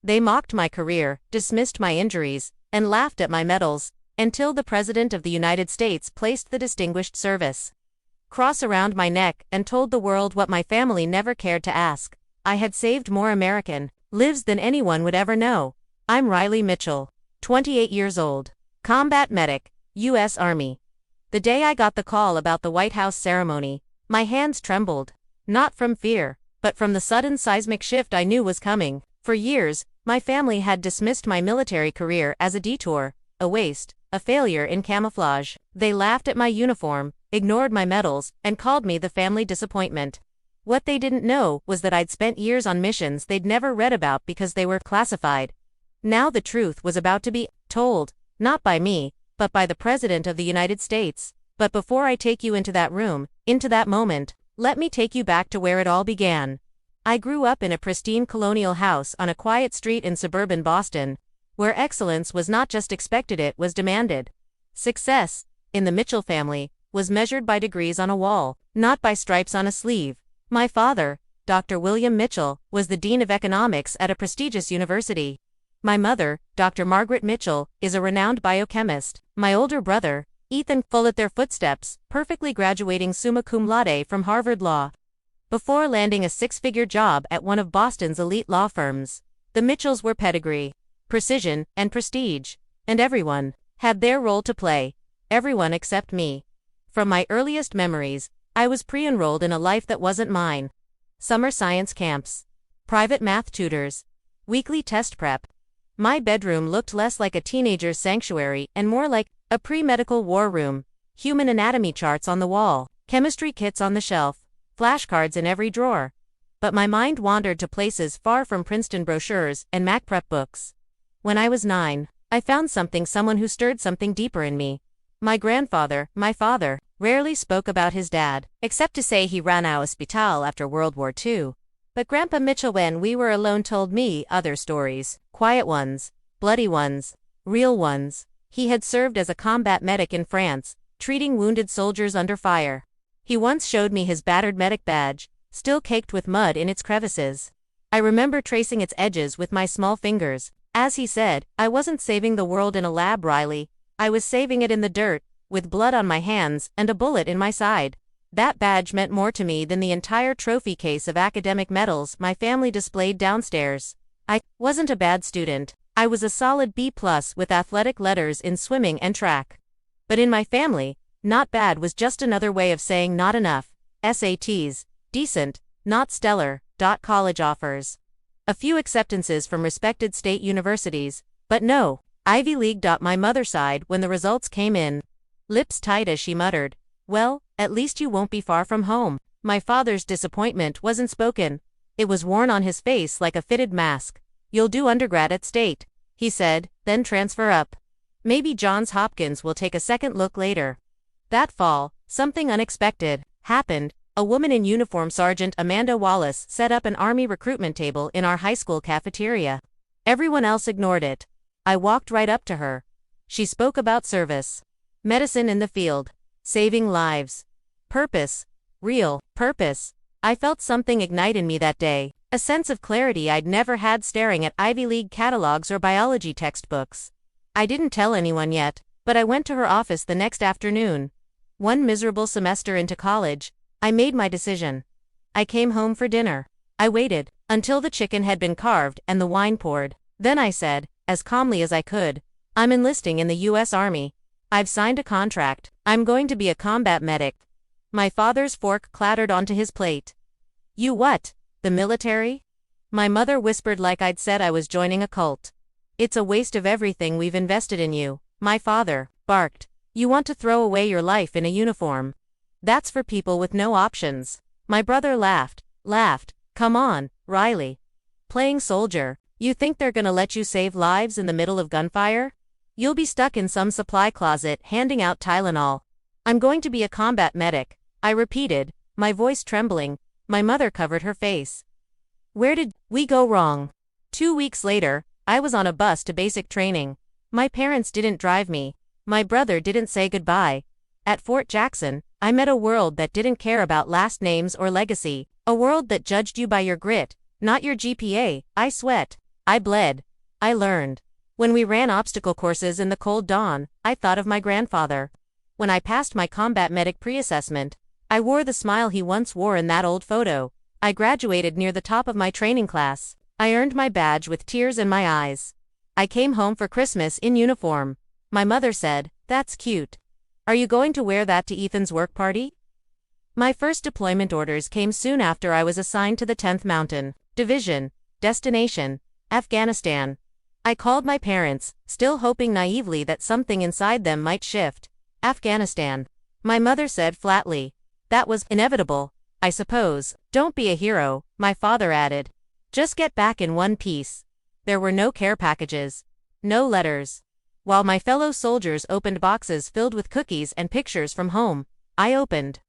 They mocked my career, dismissed my injuries, and laughed at my medals, until the President of the United States placed the Distinguished Service Cross around my neck and told the world what my family never cared to ask. I had saved more American lives than anyone would ever know. I'm Riley Mitchell, 28 years old, combat medic, U.S. Army. The day I got the call about the White House ceremony, my hands trembled. Not from fear, but from the sudden seismic shift I knew was coming. For years, my family had dismissed my military career as a detour, a waste, a failure in camouflage. They laughed at my uniform, ignored my medals, and called me the family disappointment. What they didn't know was that I'd spent years on missions they'd never read about because they were classified. Now the truth was about to be told, not by me, but by the President of the United States. But before I take you into that room, into that moment, let me take you back to where it all began. I grew up in a pristine colonial house on a quiet street in suburban Boston, where excellence was not just expected, it was demanded. Success, in the Mitchell family, was measured by degrees on a wall, not by stripes on a sleeve. My father, Dr. William Mitchell, was the Dean of Economics at a prestigious university. My mother, Dr. Margaret Mitchell, is a renowned biochemist. My older brother, Ethan, followed their footsteps, perfectly graduating summa cum laude from Harvard Law, before landing a six-figure job at one of Boston's elite law firms. The Mitchells were pedigree, precision, and prestige, and everyone had their role to play. Everyone except me. From my earliest memories, I was pre-enrolled in a life that wasn't mine. Summer science camps, private math tutors, weekly test prep. My bedroom looked less like a teenager's sanctuary and more like a pre-medical war room. Human anatomy charts on the wall, chemistry kits on the shelf, flashcards in every drawer. But my mind wandered to places far from Princeton brochures and Mac prep books. When I was 9, I found someone who stirred something deeper in me. My grandfather, my father, rarely spoke about his dad, except to say he ran a hospital after World War II. But Grandpa Mitchell, when we were alone, told me other stories, quiet ones, bloody ones, real ones. He had served as a combat medic in France, treating wounded soldiers under fire. He once showed me his battered medic badge, still caked with mud in its crevices. I remember tracing its edges with my small fingers. As he said, I wasn't saving the world in a lab, Riley. I was saving it in the dirt, with blood on my hands and a bullet in my side. That badge meant more to me than the entire trophy case of academic medals my family displayed downstairs. I wasn't a bad student. I was a solid B+ with athletic letters in swimming and track. But in my family, not bad was just another way of saying not enough. SATs, decent, not stellar. College offers, a few acceptances from respected state universities, but no Ivy League. My mother sighed when the results came in, lips tight as she muttered, "Well, at least you won't be far from home." My father's disappointment wasn't spoken. It was worn on his face like a fitted mask. "You'll do undergrad at State," he said, "then transfer up. Maybe Johns Hopkins will take a second look later." That fall, something unexpected happened. A woman in uniform, Sergeant Amanda Wallace, set up an Army recruitment table in our high school cafeteria. Everyone else ignored it. I walked right up to her. She spoke about service, medicine in the field, saving lives, purpose, real purpose. I felt something ignite in me that day, a sense of clarity I'd never had staring at Ivy League catalogs or biology textbooks. I didn't tell anyone yet, but I went to her office the next afternoon. One miserable semester into college, I made my decision. I came home for dinner. I waited until the chicken had been carved and the wine poured. Then I said, as calmly as I could, "I'm enlisting in the U.S. Army. I've signed a contract. I'm going to be a combat medic." My father's fork clattered onto his plate. "You what? The military?" My mother whispered like I'd said I was joining a cult. "It's a waste of everything we've invested in you," my father barked. "You want to throw away your life in a uniform? That's for people with no options." My brother laughed. "Come on, Riley. Playing soldier. You think they're gonna let you save lives in the middle of gunfire? You'll be stuck in some supply closet handing out Tylenol." "I'm going to be a combat medic," I repeated, my voice trembling. My mother covered her face. "Where did we go wrong?" 2 weeks later, I was on a bus to basic training. My parents didn't drive me. My brother didn't say goodbye. At Fort Jackson, I met a world that didn't care about last names or legacy, a world that judged you by your grit, not your GPA. I sweat. I bled. I learned. When we ran obstacle courses in the cold dawn, I thought of my grandfather. When I passed my combat medic pre-assessment, I wore the smile he once wore in that old photo. I graduated near the top of my training class. I earned my badge with tears in my eyes. I came home for Christmas in uniform. My mother said, "That's cute. Are you going to wear that to Ethan's work party?" My first deployment orders came soon after I was assigned to the 10th Mountain Division. Destination: Afghanistan. I called my parents, still hoping naively that something inside them might shift. Afghanistan. My mother said flatly, "That was inevitable, I suppose." "Don't be a hero," my father added. "Just get back in one piece." There were no care packages. No letters. While my fellow soldiers opened boxes filled with cookies and pictures from home, I opened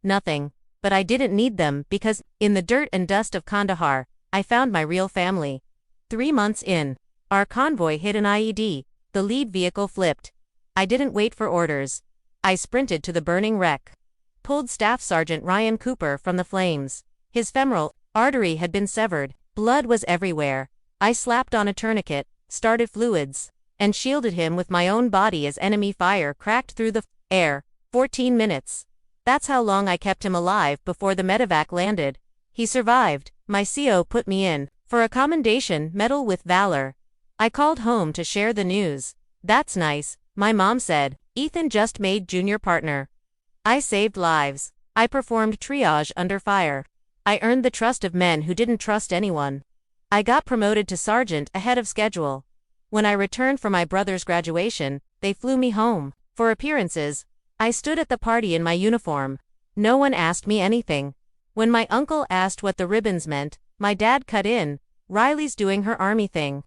nothing. But I didn't need them because, in the dirt and dust of Kandahar, I found my real family. 3 months in, our convoy hit an IED. The lead vehicle flipped. I didn't wait for orders. I sprinted to the burning wreck. Pulled Staff Sergeant Ryan Cooper from the flames. His femoral artery had been severed. Blood was everywhere. I slapped on a tourniquet, started fluids, and shielded him with my own body as enemy fire cracked through the air. 14 minutes. That's how long I kept him alive before the medevac landed. He survived. My CO put me in for a Commendation Medal with Valor. I called home to share the news. "That's nice," my mom said. "Ethan just made junior partner." I saved lives. I performed triage under fire. I earned the trust of men who didn't trust anyone. I got promoted to sergeant ahead of schedule. When I returned for my brother's graduation, they flew me home. For appearances, I stood at the party in my uniform. No one asked me anything. When my uncle asked what the ribbons meant, my dad cut in, "Riley's doing her army thing."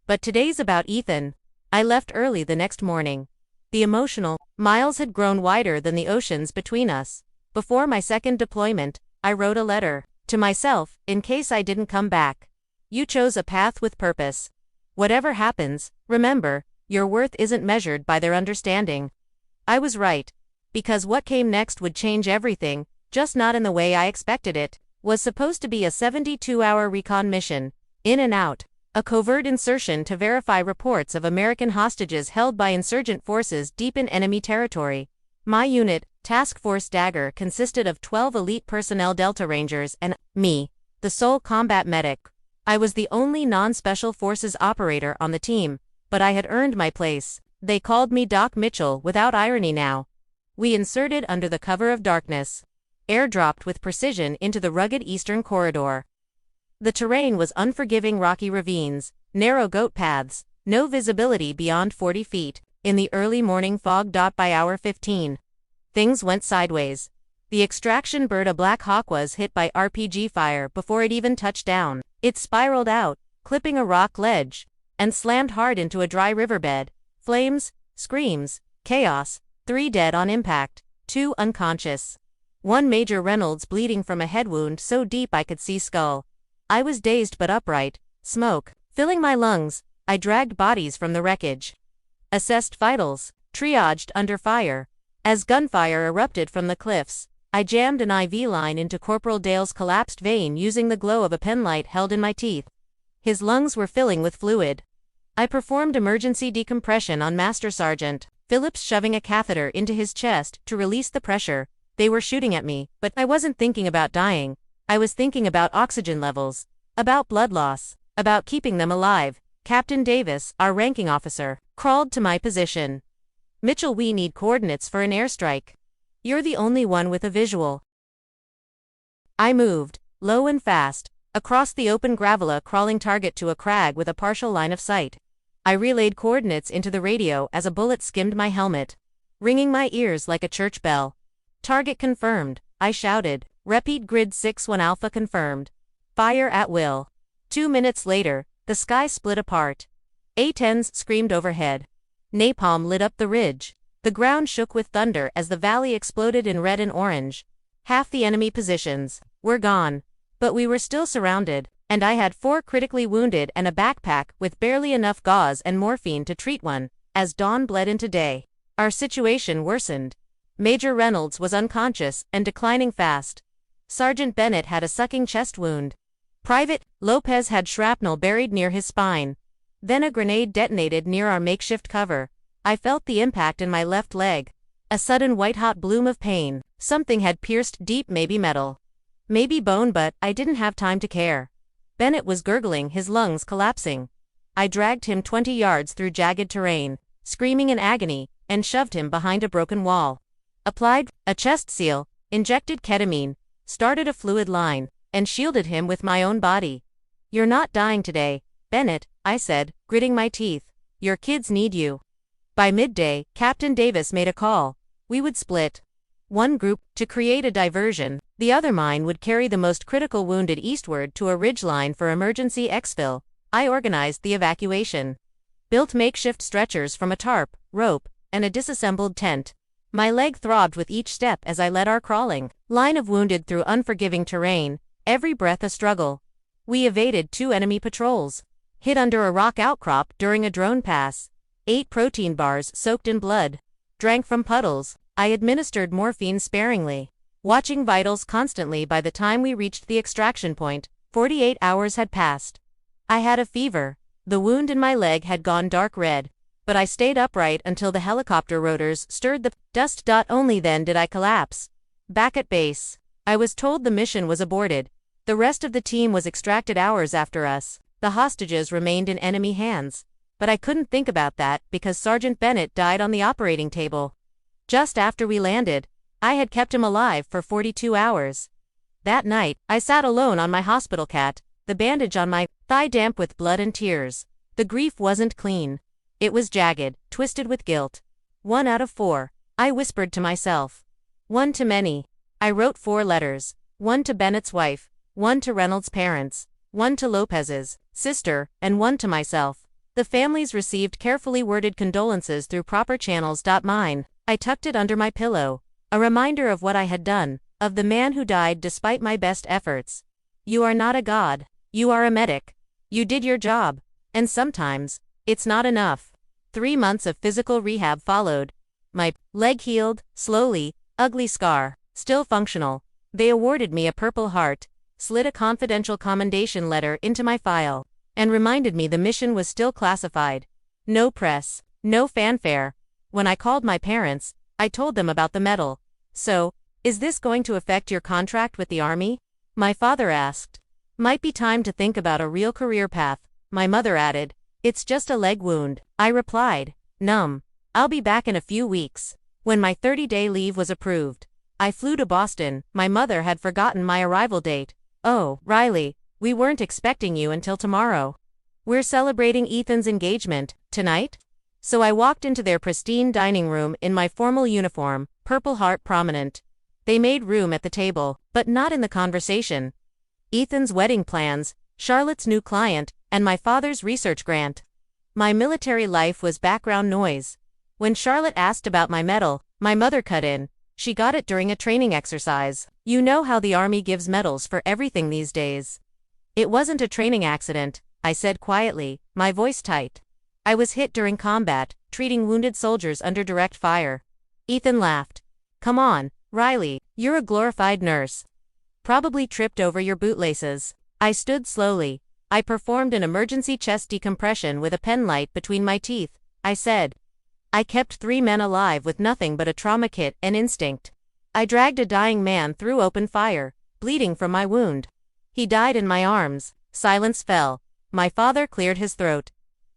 But today's about Ethan. I left early the next morning. The emotional miles had grown wider than the oceans between us. Before my second deployment, I wrote a letter to myself, in case I didn't come back. You chose a path with purpose. Whatever happens, remember, your worth isn't measured by their understanding. I was right. Because what came next would change everything, just not in the way I expected it. Was supposed to be a 72-hour recon mission, in and out. A covert insertion to verify reports of American hostages held by insurgent forces deep in enemy territory. My unit, Task Force Dagger, consisted of 12 elite personnel Delta Rangers and me, the sole combat medic. I was the only non-special forces operator on the team, but I had earned my place. They called me Doc Mitchell without irony now. We inserted under the cover of darkness. Airdropped with precision into the rugged eastern corridor. The terrain was unforgiving rocky ravines, narrow goat paths, no visibility beyond 40 feet. In the early morning fog. By hour 15, things went sideways. The extraction bird, a Black Hawk, was hit by RPG fire before it even touched down. It spiraled out, clipping a rock ledge, and slammed hard into a dry riverbed. Flames, screams, chaos. 3 dead on impact, 2 unconscious. 1 Major Reynolds bleeding from a head wound so deep I could see skull. I was dazed but upright, smoke filling my lungs. I dragged bodies from the wreckage. Assessed vitals, triaged under fire. As gunfire erupted from the cliffs, I jammed an IV line into Corporal Dale's collapsed vein using the glow of a penlight held in my teeth. His lungs were filling with fluid. I performed emergency decompression on Master Sergeant Phillips, shoving a catheter into his chest to release the pressure. They were shooting at me, but I wasn't thinking about dying. I was thinking about oxygen levels, about blood loss, about keeping them alive. Captain Davis, our ranking officer, crawled to my position. "Mitchell, we need coordinates for an airstrike. You're the only one with a visual." I moved, low and fast, across the open gravel, a crawling target to a crag with a partial line of sight. I relayed coordinates into the radio as a bullet skimmed my helmet, ringing my ears like a church bell. "Target confirmed," I shouted. "Repeat, grid 6-1 Alpha confirmed. Fire at will." 2 minutes later, the sky split apart. A-10s screamed overhead. Napalm lit up the ridge. The ground shook with thunder as the valley exploded in red and orange. Half the enemy positions were gone, but we were still surrounded, and I had 4 critically wounded and a backpack with barely enough gauze and morphine to treat one. As dawn bled into day, our situation worsened. Major Reynolds was unconscious and declining fast. Sergeant Bennett had a sucking chest wound. Private Lopez had shrapnel buried near his spine. Then a grenade detonated near our makeshift cover. I felt the impact in my left leg. A sudden white-hot bloom of pain. Something had pierced deep, maybe metal. Maybe bone, but I didn't have time to care. Bennett was gurgling, his lungs collapsing. I dragged him 20 yards through jagged terrain, screaming in agony, and shoved him behind a broken wall. Applied a chest seal, injected ketamine, started a fluid line, and shielded him with my own body. "You're not dying today, Bennett," I said, gritting my teeth. "Your kids need you." By midday, Captain Davis made a call. We would split. One group, to create a diversion, the other mine would carry the most critical wounded eastward to a ridgeline for emergency exfil. I organized the evacuation. Built makeshift stretchers from a tarp, rope, and a disassembled tent. My leg throbbed with each step as I led our crawling line of wounded through unforgiving terrain, every breath a struggle. We evaded 2 enemy patrols. Hid under a rock outcrop during a drone pass. Ate protein bars soaked in blood. Drank from puddles. I administered morphine sparingly. Watching vitals constantly. By the time we reached the extraction point, 48 hours had passed. I had a fever. The wound in my leg had gone dark red, but I stayed upright until the helicopter rotors stirred the dust. Only then did I collapse. Back at base, I was told the mission was aborted. The rest of the team was extracted hours after us. The hostages remained in enemy hands. But I couldn't think about that because Sergeant Bennett died on the operating table. Just after we landed, I had kept him alive for 42 hours. That night, I sat alone on my hospital cot, the bandage on my thigh damp with blood and tears. The grief wasn't clean. It was jagged, twisted with guilt. 1 out of 4, I whispered to myself. One too many. I wrote 4 letters. 1 to Bennett's wife, 1 to Reynolds' parents, 1 to Lopez's sister, and 1 to myself. The families received carefully worded condolences through proper channels. Mine, I tucked it under my pillow. A reminder of what I had done, of the man who died despite my best efforts. You are not a god. You are a medic. You did your job. And sometimes, it's not enough. 3 months of physical rehab followed. My leg healed, slowly, ugly scar, still functional. They awarded me a Purple Heart, slid a confidential commendation letter into my file, and reminded me the mission was still classified. No press, no fanfare. When I called my parents, I told them about the medal. "So, is this going to affect your contract with the Army?" my father asked. "Might be time to think about a real career path," my mother added. "It's just a leg wound," I replied, numb. "I'll be back in a few weeks." When my 30-day leave was approved, I flew to Boston. My mother had forgotten my arrival date. "Oh, Riley, we weren't expecting you until tomorrow. We're celebrating Ethan's engagement tonight?" So I walked into their pristine dining room in my formal uniform, Purple Heart prominent. They made room at the table, but not in the conversation. Ethan's wedding plans, Charlotte's new client, and my father's research grant. My military life was background noise. When Charlotte asked about my medal, my mother cut in. She got it during a training exercise. You know how the Army gives medals for everything these days. "It wasn't a training accident," I said quietly, my voice tight. "I was hit during combat, treating wounded soldiers under direct fire." Ethan laughed. "Come on, Riley, you're a glorified nurse. Probably tripped over your bootlaces." I stood slowly. I performed an emergency chest decompression with a penlight between my teeth. I said, "I kept 3 men alive with nothing but a trauma kit and instinct. I dragged a dying man through open fire, bleeding from my wound. He died in my arms." Silence fell. My father cleared his throat.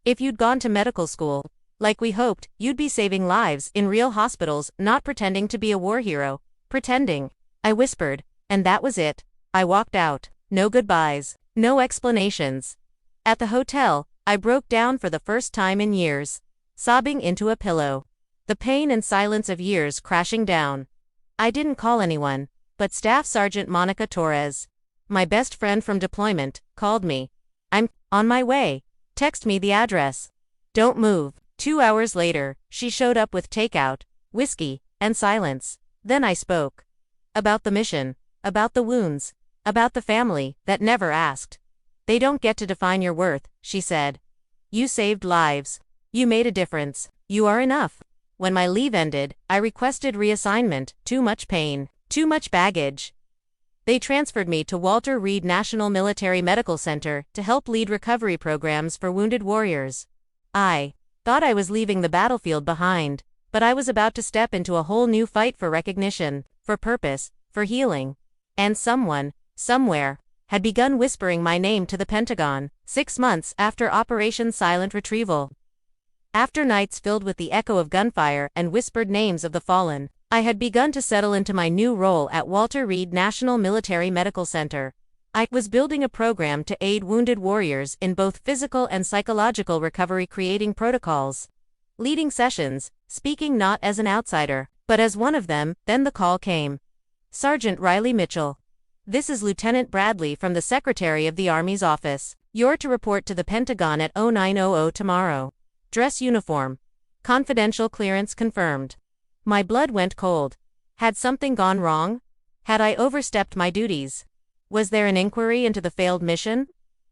"If you'd gone to medical school, like we hoped, you'd be saving lives in real hospitals, not pretending to be a war hero." "Pretending," I whispered, and that was it. I walked out. No goodbyes, no explanations. At the hotel, I broke down for the first time in years, sobbing into a pillow. The pain and silence of years crashing down. I didn't call anyone, but Staff Sergeant Monica Torres, my best friend from deployment, called me. "I'm on my way. Text me the address." "Don't move." 2 hours later, she showed up with takeout, whiskey, and silence. Then I spoke. About the mission, about the wounds, about the family that never asked. "They don't get to define your worth," she said. "You saved lives. You made a difference. You are enough." When my leave ended, I requested reassignment. Too much pain. Too much baggage. They transferred me to Walter Reed National Military Medical Center to help lead recovery programs for wounded warriors. I thought I was leaving the battlefield behind, but I was about to step into a whole new fight for recognition, for purpose, for healing. And someone, somewhere, had begun whispering my name to the Pentagon, 6 months after Operation Silent Retrieval. After nights filled with the echo of gunfire and whispered names of the fallen, I had begun to settle into my new role at Walter Reed National Military Medical Center. I was building a program to aid wounded warriors in both physical and psychological recovery, creating protocols, leading sessions, speaking not as an outsider, but as one of them. Then the call came. Sergeant Riley Mitchell. This is Lieutenant Bradley from the Secretary of the Army's office. You're to report to the Pentagon at 0900 tomorrow. Dress uniform. Confidential clearance confirmed. My blood went cold. Had something gone wrong? Had I overstepped my duties? Was there an inquiry into the failed mission?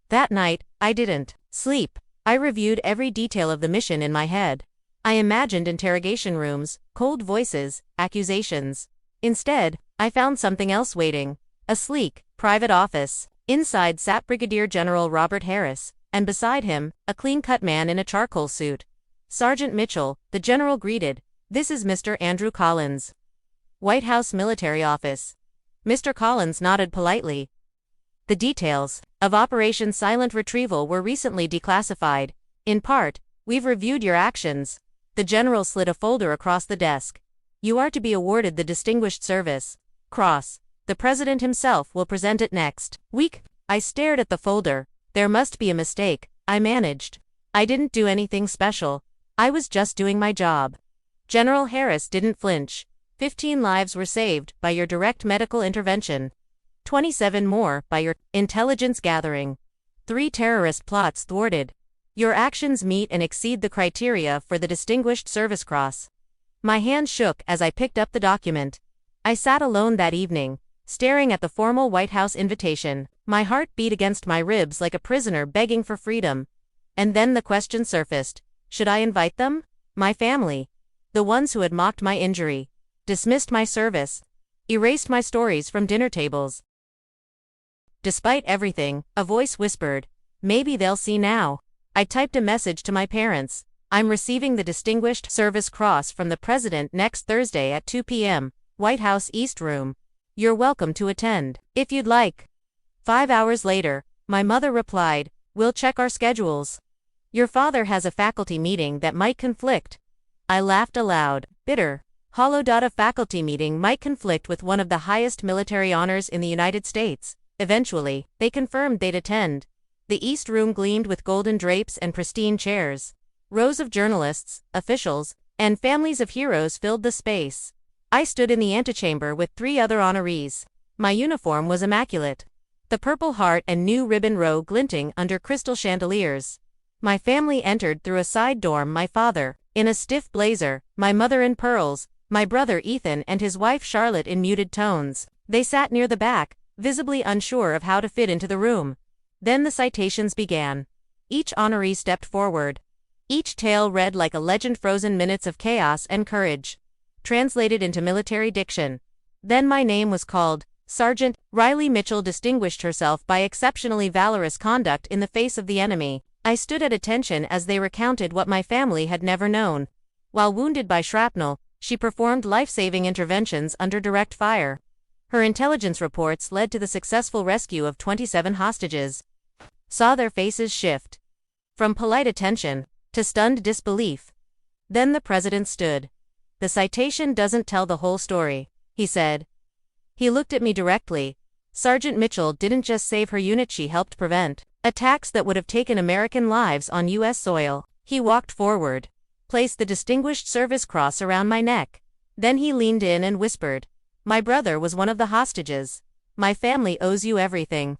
That night, I didn't sleep. I reviewed every detail of the mission in my head. I imagined interrogation rooms, cold voices, accusations. Instead, I found something else waiting. A sleek, private office. Inside sat Brigadier General Robert Harris, and beside him, a clean-cut man in a charcoal suit. Sergeant Mitchell, the general greeted. This is Mr. Andrew Collins. White House Military Office. Mr. Collins nodded politely. The details of Operation Silent Retrieval were recently declassified. In part, we've reviewed your actions. The general slid a folder across the desk. You are to be awarded the Distinguished Service Cross. The president himself will present it next week. I stared at the folder. There must be a mistake, I managed. I didn't do anything special. I was just doing my job. General Harris didn't flinch. 15 lives were saved by your direct medical intervention. 27 more by your intelligence gathering. 3 terrorist plots thwarted. Your actions meet and exceed the criteria for the Distinguished Service Cross. My hand shook as I picked up the document. I sat alone that evening, staring at the formal White House invitation. My heart beat against my ribs like a prisoner begging for freedom. And then the question surfaced. Should I invite them? My family. The ones who had mocked my injury, dismissed my service, erased my stories from dinner tables. Despite everything, a voice whispered, maybe they'll see now. I typed a message to my parents. I'm receiving the Distinguished Service Cross from the President next Thursday at 2 p.m., White House East Room. You're welcome to attend, if you'd like. 5 hours later, my mother replied, we'll check our schedules. Your father has a faculty meeting that might conflict. I laughed aloud, bitter. Hollow. A faculty meeting might conflict with one of the highest military honors in the United States. Eventually, they confirmed they'd attend. The East Room gleamed with golden drapes and pristine chairs. Rows of journalists, officials, and families of heroes filled the space. I stood in the antechamber with 3 other honorees. My uniform was immaculate. The Purple Heart and new ribbon row glinting under crystal chandeliers. My family entered through a side door, my father in a stiff blazer, my mother in pearls, my brother Ethan and his wife Charlotte in muted tones. They sat near the back, visibly unsure of how to fit into the room. Then the citations began. Each honoree stepped forward. Each tale read like a legend, frozen minutes of chaos and courage, translated into military diction. Then my name was called. Sergeant Riley Mitchell distinguished herself by exceptionally valorous conduct in the face of the enemy. I stood at attention as they recounted what my family had never known. While wounded by shrapnel, she performed life-saving interventions under direct fire. Her intelligence reports led to the successful rescue of 27 hostages. Saw their faces shift from polite attention to stunned disbelief. Then the president stood. The citation doesn't tell the whole story, he said. He looked at me directly. Sergeant Mitchell didn't just save her unit, she helped prevent attacks that would have taken American lives on U.S. soil. He walked forward, placed the Distinguished Service Cross around my neck. Then he leaned in and whispered, my brother was one of the hostages. My family owes you everything.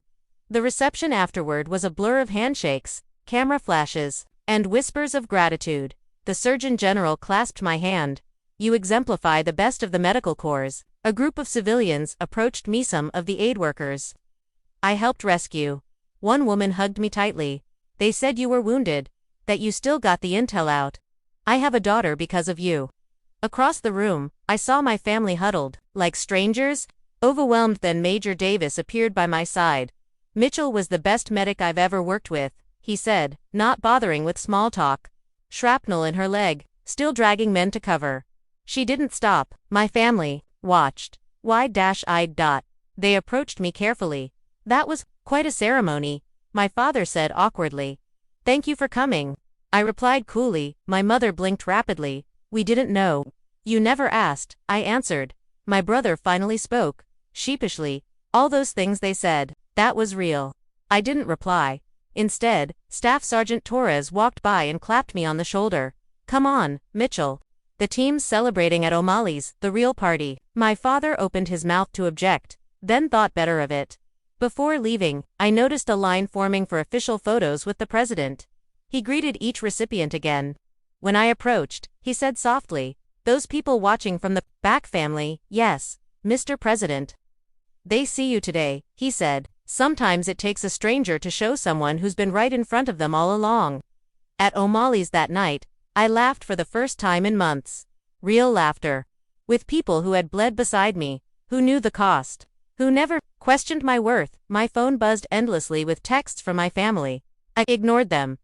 The reception afterward was a blur of handshakes, camera flashes, and whispers of gratitude. The Surgeon General clasped my hand. You exemplify the best of the medical corps. A group of civilians approached me, some of the aid workers I helped rescue. One woman hugged me tightly. They said you were wounded, that you still got the intel out. I have a daughter because of you. Across the room, I saw my family huddled, like strangers, Overwhelmed, then Major Davis appeared by my side. "Mitchell was the best medic I've ever worked with," he said, not bothering with small talk. Shrapnel in her leg, still dragging men to cover. She didn't stop. My family watched, wide-eyed. They approached me carefully. "That was quite a ceremony," my father said awkwardly. "Thank you for coming," I replied coolly. My mother blinked rapidly. "We didn't know. You never asked," I answered. My brother finally spoke, sheepishly. "All those things they said, that was real." I didn't reply. Instead, Staff Sergeant Torres walked by and clapped me on the shoulder. "Come on, Mitchell. The team's celebrating at O'Malley's, the real party." My father opened his mouth to object, then thought better of it. Before leaving, I noticed a line forming for official photos with the president. He greeted each recipient again. When I approached, he said softly, "Those people watching from the back family, yes, Mr. President. They see you today," he said. "Sometimes it takes a stranger to show someone who's been right in front of them all along." At O'Malley's that night, I laughed for the first time in months. Real laughter. With people who had bled beside me, who knew the cost, who never questioned my worth. My phone buzzed endlessly with texts from my family. I ignored them.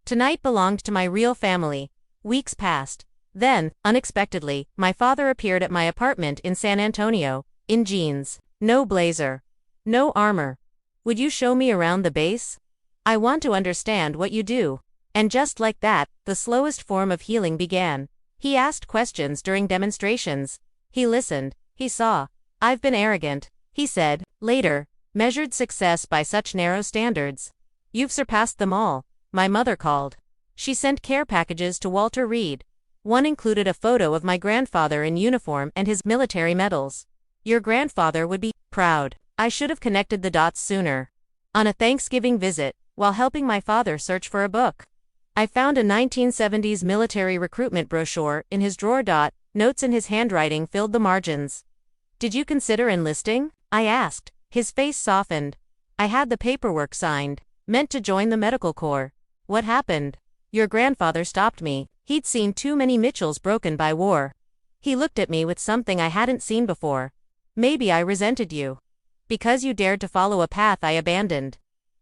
Tonight belonged to my real family. Weeks passed. Then, unexpectedly, my father appeared at my apartment in San Antonio, in jeans, no blazer, no armor. "Would you show me around the base? I want to understand what you do." And just like that, the slowest form of healing began. He asked questions during demonstrations. He listened. He saw. "I've been arrogant," he said, later, "measured success by such narrow standards. You've surpassed them all." My mother called. She sent care packages to Walter Reed. One included a photo of my grandfather in uniform and his military medals. "Your grandfather would be proud." I should have connected the dots sooner. On a Thanksgiving visit, while helping my father search for a book, I found a 1970s military recruitment brochure in his drawer. Notes in his handwriting filled the margins. "Did you consider enlisting?" I asked. His face softened. "I had the paperwork signed, meant to join the medical corps." "What happened?" "Your grandfather stopped me. He'd seen too many Mitchells broken by war." He looked at me with something I hadn't seen before. "Maybe I resented you. Because you dared to follow a path I abandoned."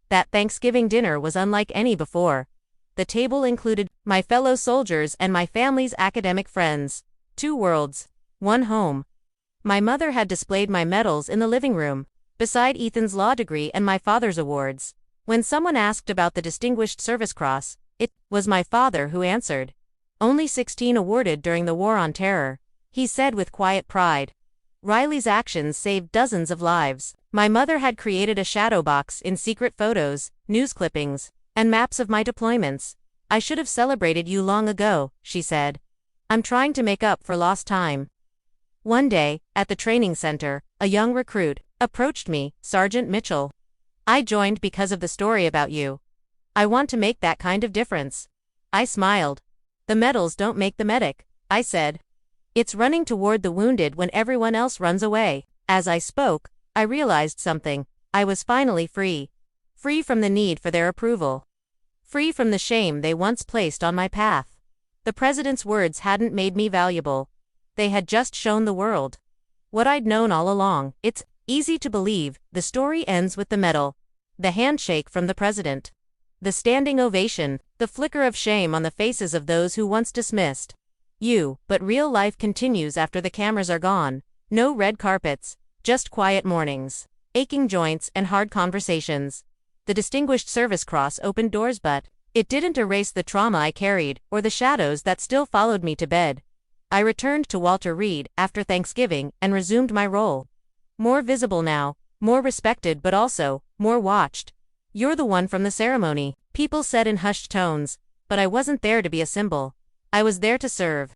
That Thanksgiving dinner was unlike any before. The table included my fellow soldiers and my family's academic friends. Two worlds, one home. My mother had displayed my medals in the living room, beside Ethan's law degree and my father's awards. When someone asked about the Distinguished Service Cross, it was my father who answered. "Only 16 awarded during the War on Terror," he said with quiet pride. Riley's actions saved dozens of lives. My mother had created a shadow box in secret photos, news clippings, and maps of my deployments. "I should have celebrated you long ago," she said. "I'm trying to make up for lost time." One day, at the training center, a young recruit approached me. "Sergeant Mitchell, I joined because of the story about you. I want to make that kind of difference." I smiled. "The medals don't make the medic," I said. "It's running toward the wounded when everyone else runs away." As I spoke, I realized something. I was finally free. Free from the need for their approval. Free from the shame they once placed on my path. The president's words hadn't made me valuable. They had just shown the world what I'd known all along. It's easy to believe. The story ends with the medal, the handshake from the president, the standing ovation, the flicker of shame on the faces of those who once dismissed you. But real life continues after the cameras are gone. No red carpets, just quiet mornings, aching joints, and hard conversations. The Distinguished Service Cross opened doors, but it didn't erase the trauma I carried, or the shadows that still followed me to bed. I returned to Walter Reed after Thanksgiving and resumed my role. More visible now, more respected, but also more watched. "You're the one from the ceremony," people said in hushed tones, but I wasn't there to be a symbol. I was there to serve.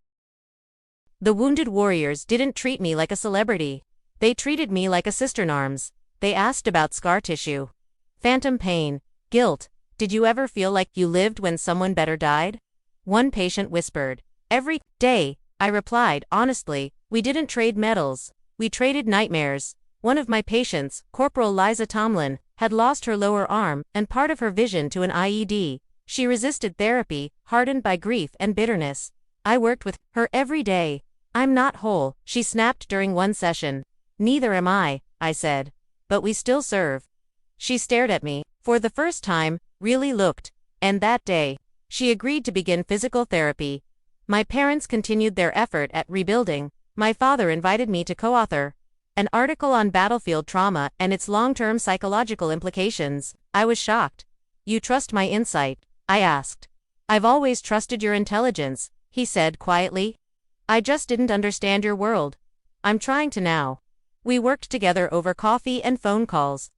The wounded warriors didn't treat me like a celebrity. They treated me like a sister in arms. They asked about scar tissue, phantom pain, guilt. "Did you ever feel like you lived when someone better died?" One patient whispered. "Every day," I replied honestly. "We didn't trade medals. We traded nightmares." One of my patients, Corporal Liza Tomlin, had lost her lower arm and part of her vision to an IED. She resisted therapy, hardened by grief and bitterness. I worked with her every day. "I'm not whole," she snapped during one session. "Neither am I," I said. But we still serve. She stared at me, for the first time, really looked, and that day, she agreed to begin physical therapy. My parents continued their effort at rebuilding. My father invited me to co-author an article on battlefield trauma and its long-term psychological implications. I was shocked. You trust my insight? I asked. I've always trusted your intelligence, he said quietly. I just didn't understand your world. I'm trying to now. We worked together over coffee and phone calls.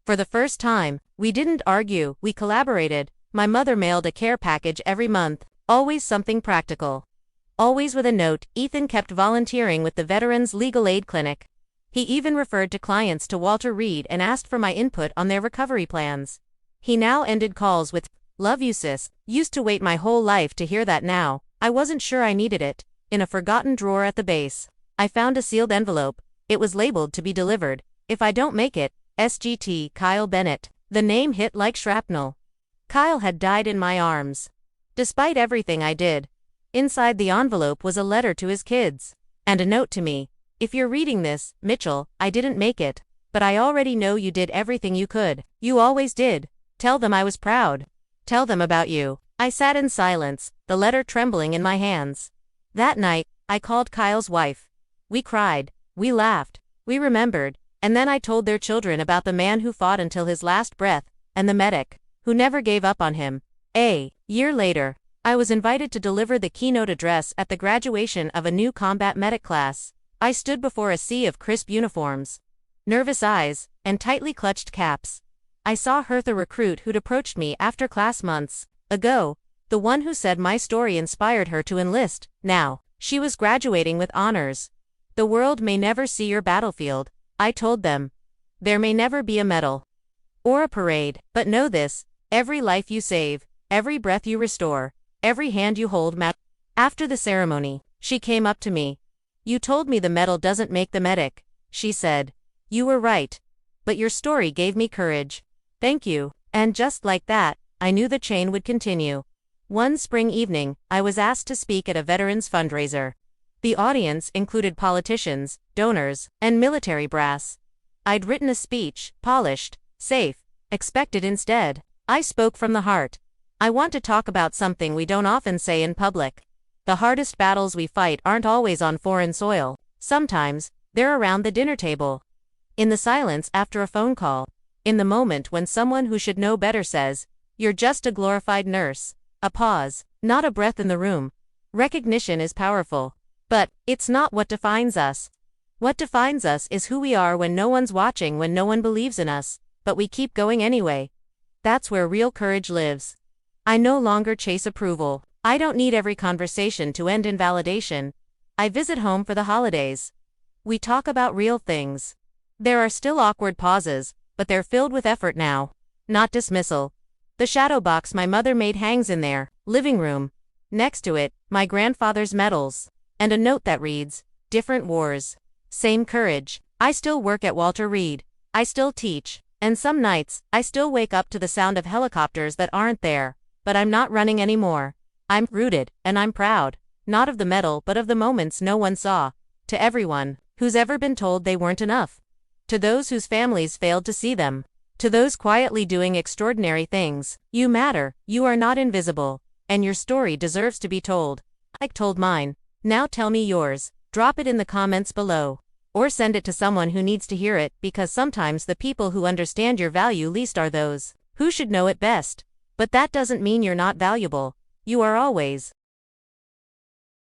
For the first time, we didn't argue, we collaborated. My mother mailed a care package every month, always something practical. Always with a note. Ethan kept volunteering with the Veterans Legal Aid Clinic. He even referred to clients to Walter Reed and asked for my input on their recovery plans. He now ended calls with, "Love you sis, used to wait my whole life to hear that now, I wasn't sure I needed it." In a forgotten drawer at the base, I found a sealed envelope. It was labeled to be delivered. If I don't make it, SGT Kyle Bennett. The name hit like shrapnel. Kyle had died in my arms. Despite everything I did. Inside the envelope was a letter to his kids. And a note to me. If you're reading this, Mitchell, I didn't make it. But I already know you did everything you could. You always did. Tell them I was proud. Tell them about you. I sat in silence, the letter trembling in my hands. That night, I called Kyle's wife. We cried. We laughed. We remembered. And then I told their children about the man who fought until his last breath, and the medic, who never gave up on him. A year later, I was invited to deliver the keynote address at the graduation of a new combat medic class. I stood before a sea of crisp uniforms, nervous eyes, and tightly clutched caps. I saw her, the recruit who'd approached me after class months ago, the one who said my story inspired her to enlist. Now, she was graduating with honors. The world may never see your battlefield, I told them. There may never be a medal or a parade, but know this, every life you save, every breath you restore, every hand you hold matters. After the ceremony, she came up to me. You told me the medal doesn't make the medic, she said. You were right. But your story gave me courage. Thank you. And just like that, I knew the chain would continue. One spring evening, I was asked to speak at a veterans fundraiser. The audience included politicians, donors, and military brass. I'd written a speech, polished, safe, expected. Instead, I spoke from the heart. I want to talk about something we don't often say in public. The hardest battles we fight aren't always on foreign soil. Sometimes, they're around the dinner table. In the silence after a phone call. In the moment when someone who should know better says, "You're just a glorified nurse." A pause, not a breath in the room. Recognition is powerful. But, it's not what defines us. What defines us is who we are when no one's watching, when no one believes in us, but we keep going anyway. That's where real courage lives. I no longer chase approval. I don't need every conversation to end in validation. I visit home for the holidays. We talk about real things. There are still awkward pauses, but they're filled with effort now. Not dismissal. The shadow box my mother made hangs in their living room. Next to it, my grandfather's medals. And a note that reads, "Different wars. Same courage." I still work at Walter Reed. I still teach. And some nights, I still wake up to the sound of helicopters that aren't there. But I'm not running anymore. I'm rooted, and I'm proud. Not of the medal, but of the moments no one saw. To everyone who's ever been told they weren't enough. To those whose families failed to see them. To those quietly doing extraordinary things. You matter, you are not invisible. And your story deserves to be told. I told mine. Now tell me yours. Drop it in the comments below. Or send it to someone who needs to hear it, because sometimes the people who understand your value least are those who should know it best. But that doesn't mean you're not valuable. You are always.